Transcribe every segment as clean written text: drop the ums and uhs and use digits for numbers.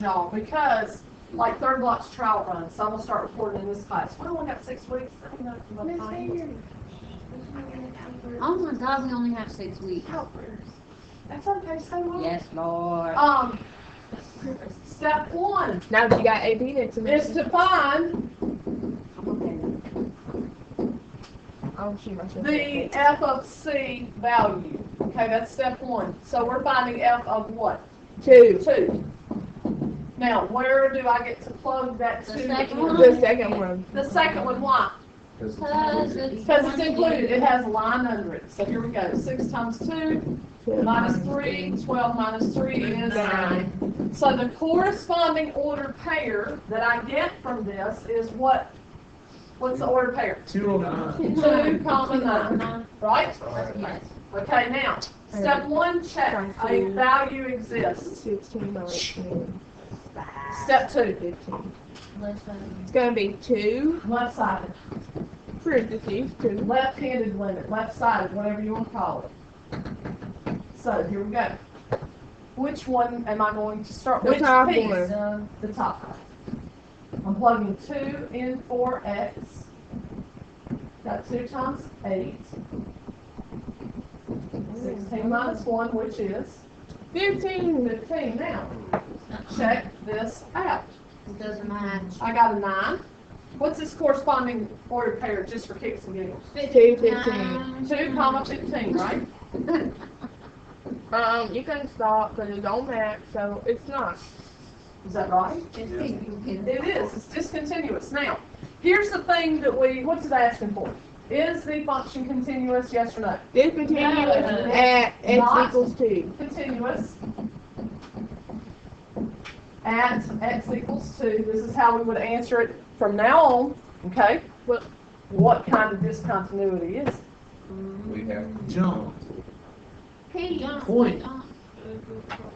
y'all, because like third block's trial run, so I'm gonna start reporting in this class. We only got 6 weeks. Oh my God, we only have 6 weeks. That's okay, say what? Yes, Lord. Step 1 Now that you got AP next is semester. to find Oh, shoot, myself. the f of c value. Okay, that's step 1. So we're finding f of what? 2. 2. Now, where do I get to plug that The 2? second one? The second one. The second one, why? Because Because it's included. It has a line under it. So here we go. 6 times 2 minus 3. 12 minus 3 is 9. So the corresponding ordered pair that I get from this is what? What's the ordered pair? 2 over 9. 2, 9. Right? Yes. Okay, now, step 1, check. A value exists. 16 minus 10. Step 2, 15. Let's It's going to be 2 left-sided. parentheses 2. Left-handed limit, left-sided, whatever you want to call it. So, here we go. Which one am I going to start? The Which top piece? one. The top one. I'm plugging 2 in for x. Got 2 times 8. 16 minus 1, which is 15. 15. Now, check this out. It doesn't match. I got a 9. What's this corresponding ordered pair, just for kicks and giggles? 2, 15. 2 comma 15, right? You can stop because it don't match, so it's not. Is that right? It is. It's discontinuous. Now, here's the thing that what's it asking for? Is the function continuous, yes or no? Discontinuous No. at x Not. equals 2. Continuous at x equals 2. This is how we would answer it from now on, okay? What kind of discontinuity is it? We have jump. P. Point.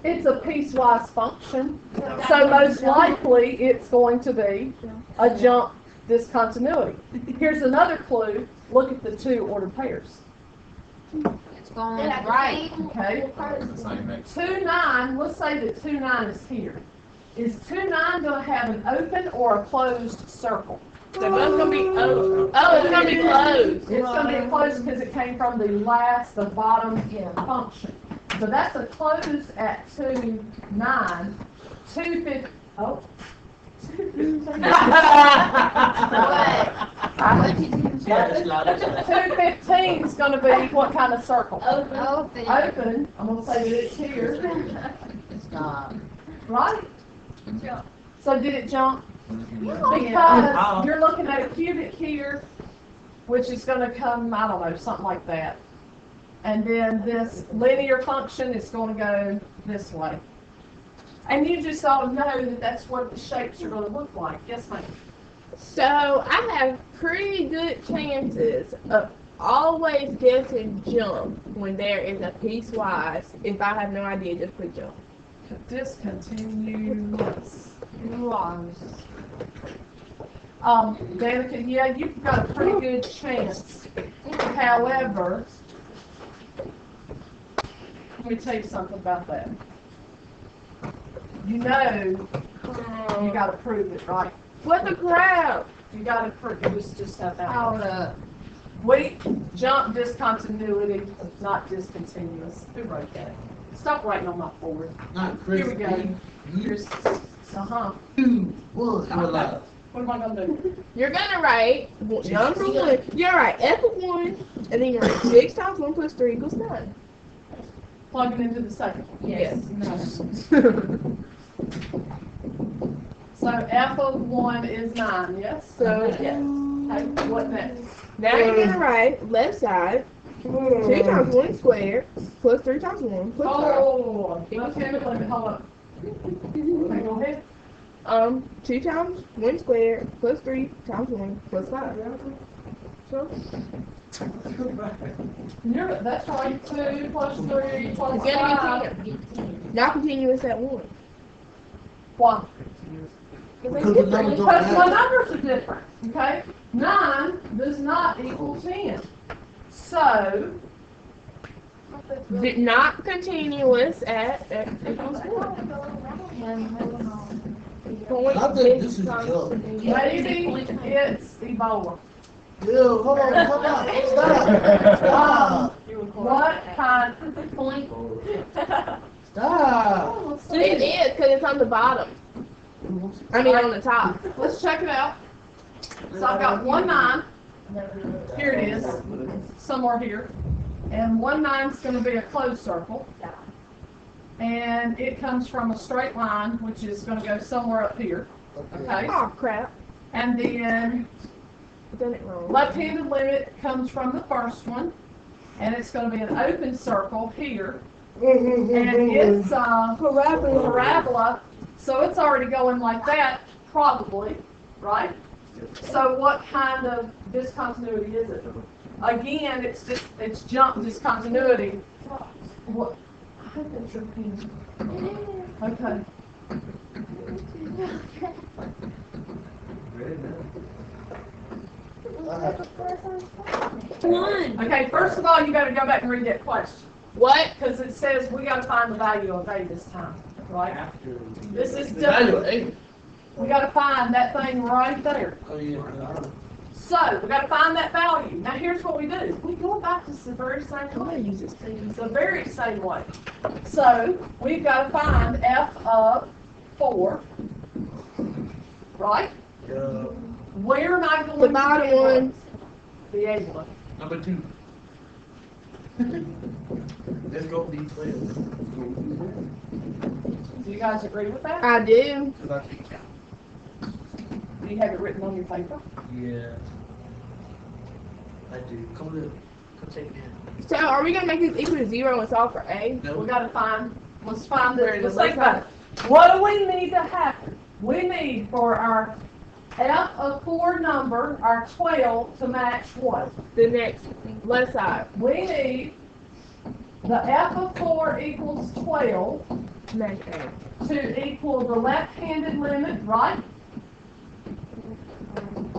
It's a piecewise function, so most likely it's going to be a jump discontinuity. Here's another clue. Look at the 2 ordered pairs. It's going right. Okay? It's the same next. 2, 9, let's say that 2, 9 is here. Is 2, 9 going to have an open or a closed circle? They're both going to be open. Oh, it's going to be closed. It's going to be closed because it came from the bottom function. So that's a close at 2, 9. 2, 15. Oh. What did you say? 215 is going to be what kind of circle? Open. Open. I'm going to say that it's here. Stop. Right? So did it jump? Yeah. Because you're looking at a cubic here, which is going to come, I don't know, something like that. And then this linear function is going to go this way. And you just all know that that's what the shapes are going to look like. Yes, ma'am? So I have pretty good chances of always guessing jump when there is a piecewise. If I have no idea, just put jump. Discontinuous. Danica, yeah, you've got a pretty good chance. However, let me tell you something about that. You know, you got to prove it, right? What the crap? You got to prove it. Just have that. Hold up. We jump discontinuity, not discontinuous. Who wrote that? Stop writing on my board. Not Chris. Here we go. Here's, 2, 1. You're alive. what am I gonna do? You're gonna write number 1. You're right, f of 1, and then you're right 6 times 1 plus 3 equals 9. Plug it into the second one. Yes. So f of 1 is 9, yes? So yes. Okay, what next? Now you're gonna write left side 2 times 1 squared plus 3 times 1 plus 5. Oh, okay, wait a minute, hold up. Okay, go ahead. 2 times 1 squared plus 3 times 1 plus 5. So That's right, 2 plus 3 plus it's 5. gonna be 10. Not continuous at 1. Why? Because the numbers don't Because my match. numbers are different, okay? 9 does not equal 10. So, Not continuous at x equals 1. Hold on. point I think this is comes junk. to me. Maybe it's Ebola. Ew, hold on, stop. Stop. What kind? Point. Stop. It is, because it's on the bottom. I mean, on the top. Let's check it out. So I've got 1, 9. Here it is, somewhere here. And 1, 9 is going to be a closed circle. And it comes from a straight line, which is going to go somewhere up here. Okay? Oh, crap. And then I done it wrong. left-handed limit comes from the first one. And it's going to be an open circle here. And it's parabola. So it's already going like that, probably, right? So what kind of discontinuity is it? Again, it's jump discontinuity. What? Okay. Okay, first of all, you gotta go back and read that question. What? Because it says we gotta find the value of A this time, right? This is Value different. eight. We gotta find that thing right there. Oh, yeah. So, we gotta find that value. Now, here's what we do. We go about this the very same way. The very same way. So, we've gotta find f of 4, right? Yeah. Where am I going The to bottom be able- one. Be able to. Number 2. Let's go B12. Do you guys agree with that? I do. Do you have it written on your paper? Yeah. I do. Come on. Come take me. So, are we going to make this equal to 0 and solve for A? We gotta find, let's find Where this. the Let's think left about it. What do we need to happen? We need for our f of 4 number, our 12, to match what? The next left side. We need the f of 4 equals 12 Match A. to equal the left-handed limit, right?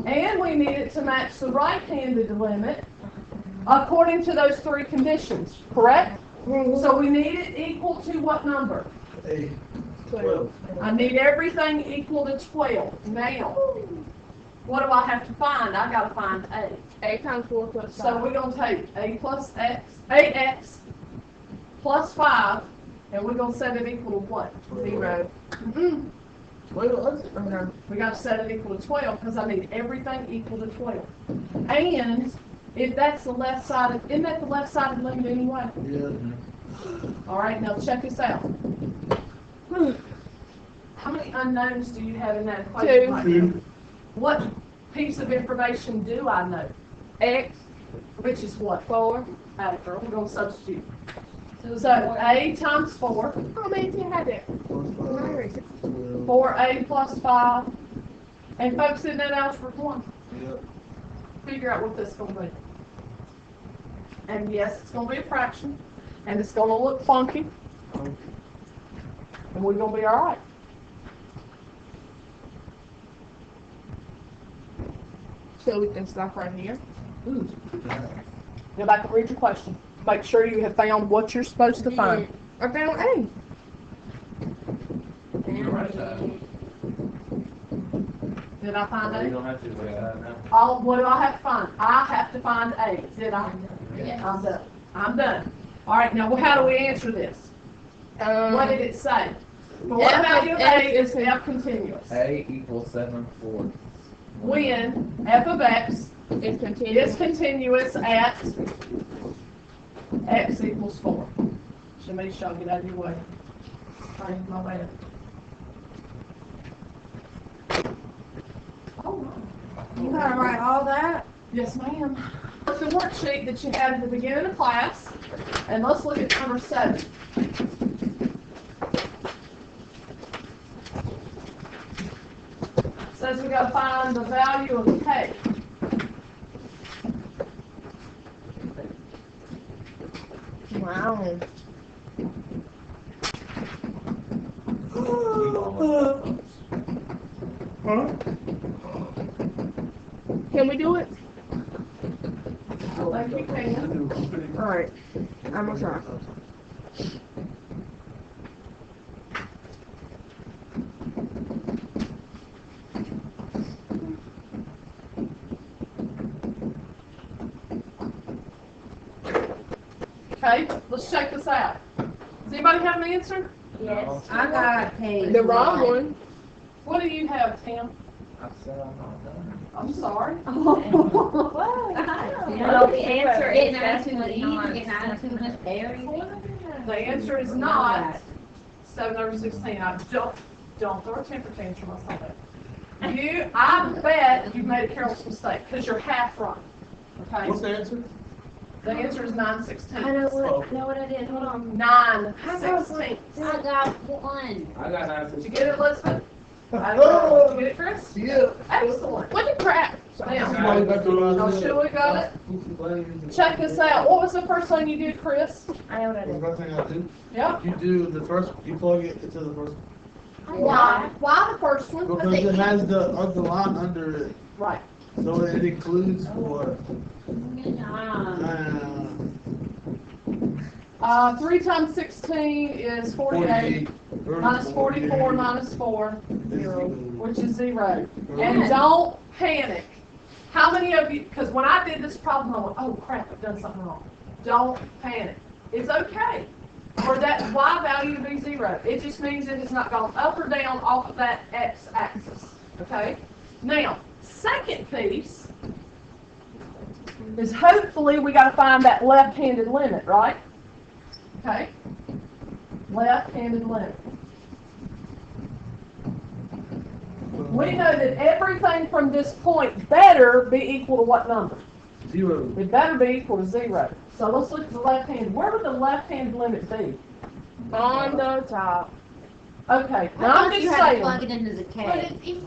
And we need it to match the right-handed limit according to those 3 conditions, correct? So we need it equal to what number? Hey. 12. I need everything equal to 12. Now, what do I have to find? I gotta find A. A times 4 plus 5. So we're gonna take A plus X, 8X plus 5, and we're gonna set it equal to what? 0. Okay. We gotta set it equal to 12, because I need everything equal to 12. And if that's the left side, isn't that the left side of the limit anyway? Yeah. All right, now check this out. How many unknowns do you have in that equation 2. right now? What piece of information do I know? X, Which is what? 4. We're gonna substitute. So A times 4, Oh, man, you had it. 4A plus 5. And folks, in that algebra 1, Yep. figure out what this is gonna be. And yes, it's gonna be a fraction, and it's gonna look funky, and we're gonna be all right. So we can stop right here. Go back and read your question. Make sure you have found what you're supposed to find. I found A. You're right side. Did I find You A? don't have to wait now. What do I have to find? I have to find A. Did I? Yes. I'm done. I'm done. All right, now how do we answer this? What did it say? For what F of value of X A is is F continuous? A equals 7/4. When F of X It's continuous. is continuous at X equals 4. Shamish, y'all get out of your way. Sorry, my bad. Oh, You gotta write all that? yes, ma'am. It's the worksheet that you had at the beginning of class, and let's look at number 7. Says we gotta find the value of K. Wow. Can we do it? I think we can. Alright. I'm gonna try. Okay, let's check this out. Does anybody have an answer? Yes. I got page The wrong one. What do you have, Tim? I said I'm not done. I'm sorry. Well, the answer is definitely not. The answer is not 7/16. Don't throw a temper tantrum on something. I bet you made a careless mistake because you're half right. Okay? What's the answer? The answer is 9/16. I know what I did. Hold on. 9/16. I got one. I got Did answers. you get it, Elizabeth? Did you get it, Chris? Yeah. Excellent. What the crap? Now, Somebody got the wrong now, answer. should we got it? Check this out. What was the first thing you did, Chris? I know what I The did. first thing I do, Yeah. you do the first, you plug it into the first, Why? Why the first one? because it has the line under it, Right. so it includes for, 3 times 16 is 48. 48. Minus 44 minus 4, Zero. which is 0. And don't panic. How many of you, because when I did this problem, I went, oh crap, I've done something wrong. Don't panic. It's okay for that y value to be 0. It just means it has not gone up or down off of that x-axis. Okay? Now, second piece is hopefully we got to find that left-handed limit, right? Okay? Left-handed limit. We know that everything from this point better be equal to what number? 0. It better be equal to 0. So let's look at the left hand. Where would the left hand limit be? On the top. Okay, now I'm just saying. Plug it into the K.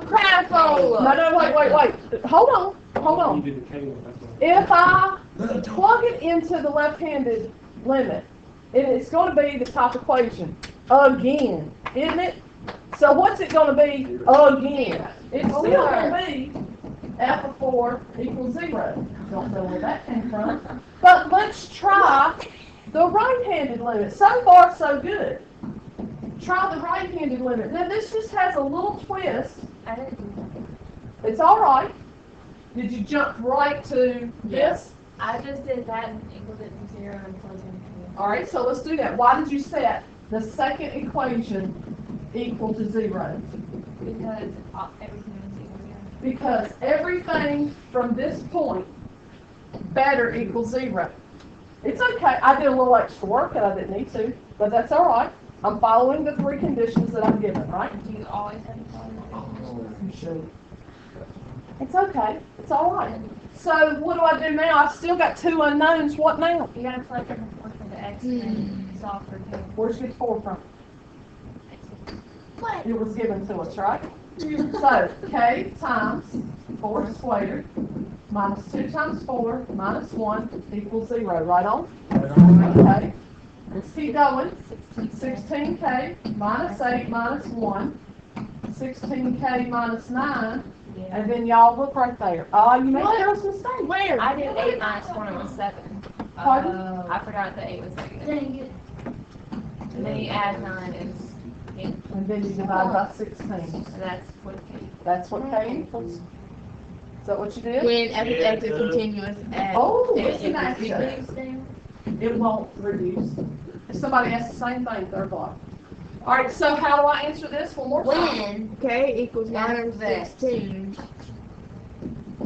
Crapola. No, wait. Hold on. If I plug it into the left-handed limit, it's going to be the top equation again, isn't it? So what's it going to be again? It's still going to be f of 4 equals 0. Don't know where that came from. But let's try the right-handed limit. So far, so good. Try the right-handed limit. Now this just has a little twist. I didn't do It's all right. Did you jump right to this? that. I just did that and equaled it to 0 and plugged it in. All right, so let's do that. Why did you set the second equation equal to 0? Because everything is equal to 0. Because everything from this point better equals 0. It's okay. I did a little extra work and I didn't need to, but that's all right. I'm following the 3 conditions that I'm given, right? Do you always have to plug it You should. It's okay. It's all right. So what do I do now? I've still got 2 unknowns. What now? in? You gotta plug in the 4 for the X and solve for 2. Where's your 4 from? What? It was given to us, right? So, k times 4 squared minus 2 times 4 minus 1 equals 0. Right on? Okay. Let's keep going. 16k minus 8 minus 1. 16k minus 9. Yeah. And then y'all look right there. Oh, you made those mistakes. Where? I did 8 minus 1 and it was 7. Pardon? I forgot that 8 was 7. Dang it. And then you add 9 is 8. And then you divide by 16. So that's what K. That's what k equals. Is that what you did? When f of x is continuous at Oh, x it's an equals action. 0. It won't reduce. If somebody asks the same thing, they're blocked. All right, so how do I answer this one more time? When K equals F of x. 9/16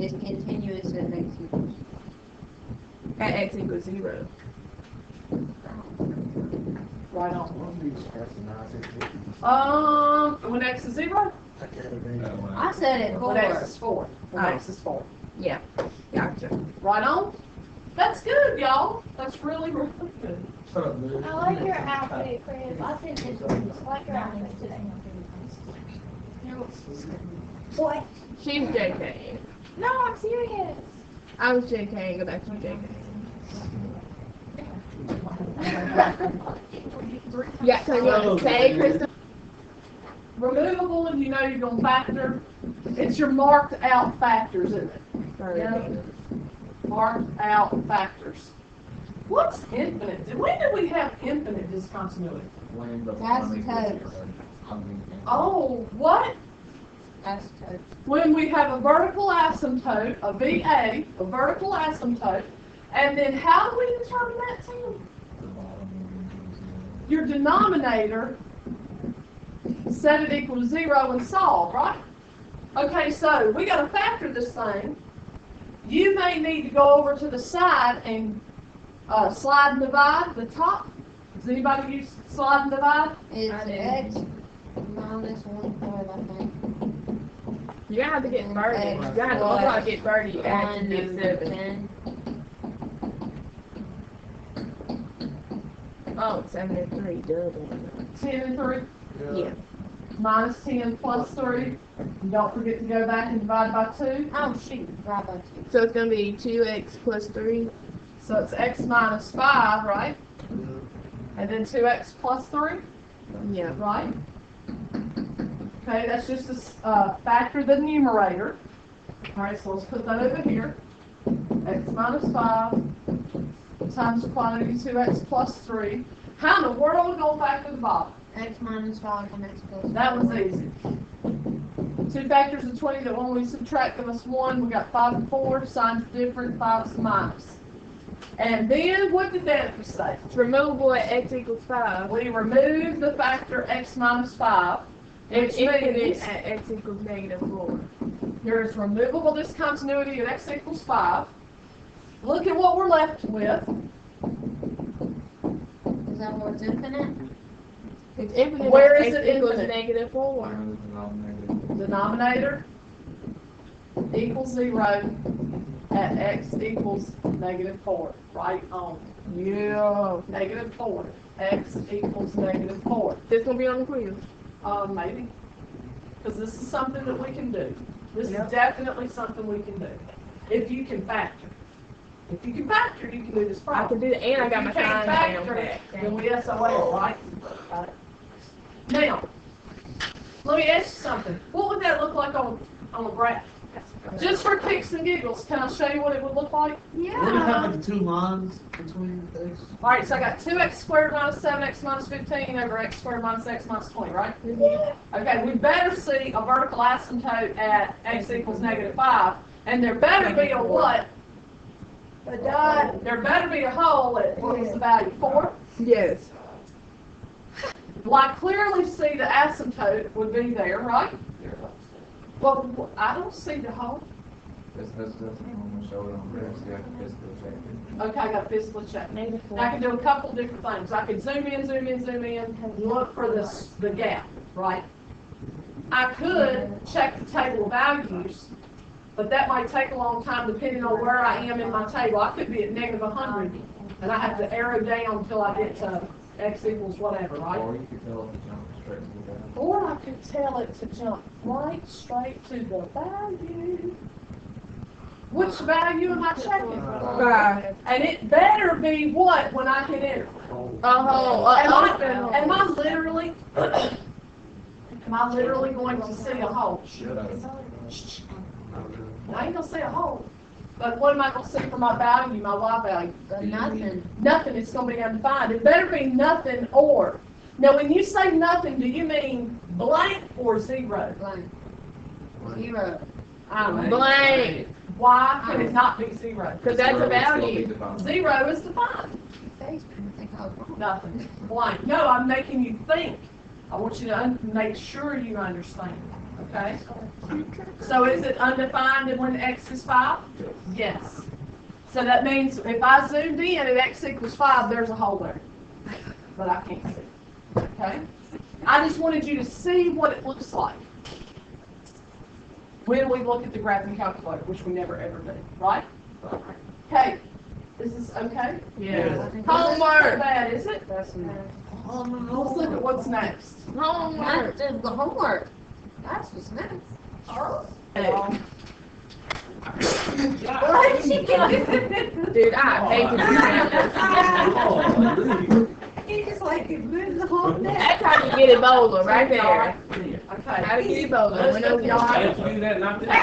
is continuous at x equals. at x equals 0. Right on. When x is 0, I said it when x 4. is 4. When Oh. x is 4. Yeah. Gotcha. Right on? That's good, y'all. That's really, really good. Shut up, man. I like your outfit, Chris. I think it's I like your outfit today. What? She's JK. No, I'm serious. I was JK. Go back to JK. Yeah, so you want to say, Krista? Removable, and you know you're going to factor. It's your marked out factors, isn't it? Yeah. Marked out factors. What's infinite? When did we have infinite discontinuity? When the That's one toast. equals 0. Oh, what? That's total. When we have a vertical asymptote, a VA, a vertical asymptote, and then how do we determine that, Tim? your denominator, set it equal to 0 and solve, right? Okay, so we gotta factor this thing. You may need to go over to the side and slide and divide the top. Does anybody use slide and divide? It's I do. X minus 1/3, I think. You're gonna have to get Birdie. You're gonna have to also get Birdie after One get over 7. 10. Oh, 7 and 3, double. 10 and 3, Yeah. minus 10 plus 3. And don't forget to go back and divide by 2. Oh, shoot, right by 2. So it's gonna be 2x plus 3. So it's x minus 5, right? And then 2x plus 3, Yeah. right? Okay, that's just to factor the numerator. All right, so let's put that over here. X minus 5 times the quantity 2x plus 3. How in the world are we going to factor the bottom? X minus 5 and X plus 4. That was easy. 2 factors of 20 that when we subtract them as 1, we got 5 and 4. Signs different, 5's minus. And then what did that say? It's removable at x equals 5. We remove the factor x minus 5, which It's infinite means at x equals negative 4. there's removable discontinuity at x equals 5. Look at what we're left with. Is that what's infinite? It's infinite Where at is x it equals infinite? negative 4. Denominator equals 0 at x equals negative 4. Right on. Yeah. Negative 4. X equals negative 4. This gonna be on the quiz. Maybe. Because this is something that we can do. This Yep. is definitely something we can do. If you can factor. If you can factor, you can do this I problem. can do that, and I got my If you can't time down factor, pat. then we SOL, right? Got it. Now, let me ask you something. What would that look like on a graph? Just for kicks and giggles, can I show you what it would look like? What do you have the 2 lines between X? All right, so I got 2x squared minus 7x minus 15 over x squared minus x minus 20, right? Okay, we better see a vertical asymptote at x equals negative 5, and there better be a what? A dot. There better be a hole at, what was the value, 4? Yes. Well, I clearly see the asymptote would be there, right? Well, I don't see the hole. Okay, I got to physically check. Negative I 4. can do a couple different things. I could zoom in, look for the gap, right? I could check the table of values, but that might take a long time depending on where I am in my table. I could be at negative 100, and I have to arrow down until I get to x equals whatever, right? Or you could tell it to jump straight to the down. Or I could tell it to jump right straight to the value. Which value am I checking? 5. And it better be what when I hit enter? Oh, Am I literally going to see a hole? I ain't gonna see a hole. But what am I gonna see for my value, my Y value? Nothing. Nothing, it's gonna be undefined. It better be nothing or. Now, when you say nothing, do you mean blank or 0? Blank. 0. I don't know. blank. Why can it not be 0? Because that's a value. 0 is defined. I think I was wrong. Nothing. Blank. No, I'm making you think. I want you to make sure you understand. Okay? So is it undefined when x is 5? Yes. So that means if I zoomed in at x equals 5, there's a hole there. But I can't see. Okay? I just wanted you to see what it looks like when we look at the graphing calculator, which we never ever do. Right? Okay. Is this okay? Yeah. Not Homework. bad, is it? That's Let's look at what's next. Homework. the homework. That's what's next. Hey. Dude, I hate to do that. He just like it moves the whole day. That's how you get Ebola, right there. How Okay. to get Ebola. Went over your I heart. have to do that, not this way.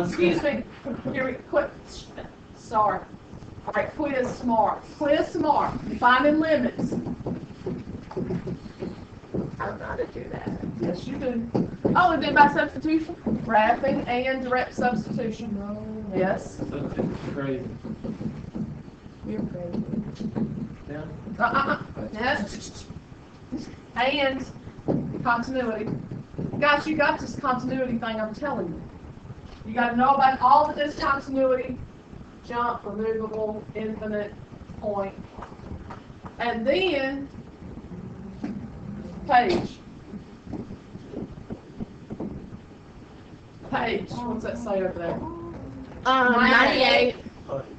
Excuse me. Here we quit. Sorry. All right, quiz smart. Quiz smart. Finding limits. I don't know how to do that. Yes, you do. Oh, is it by substitution? Graphing and direct substitution. Yes. Crazy. You're crazy. Yes. And continuity. Guys, you got this continuity thing, I'm telling you. You gotta know about all the discontinuity, jump, removable, infinite, point. And then, page. Page, what's that say over there? 98,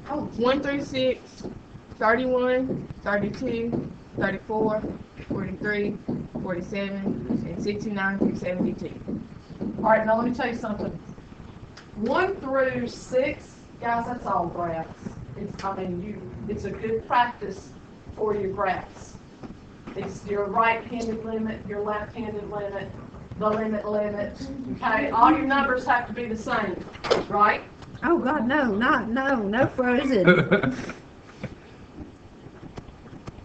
Oh, 1 through 6, 31, 32, 34, 43, 47, and 69 through 72. all right, now let me tell you something. 1 through 6, guys, that's all graphs. It's a good practice for your graphs. It's your right-handed limit, your left-handed limit, the limit, okay? All your numbers have to be the same, right? Oh, God, no, no frozen.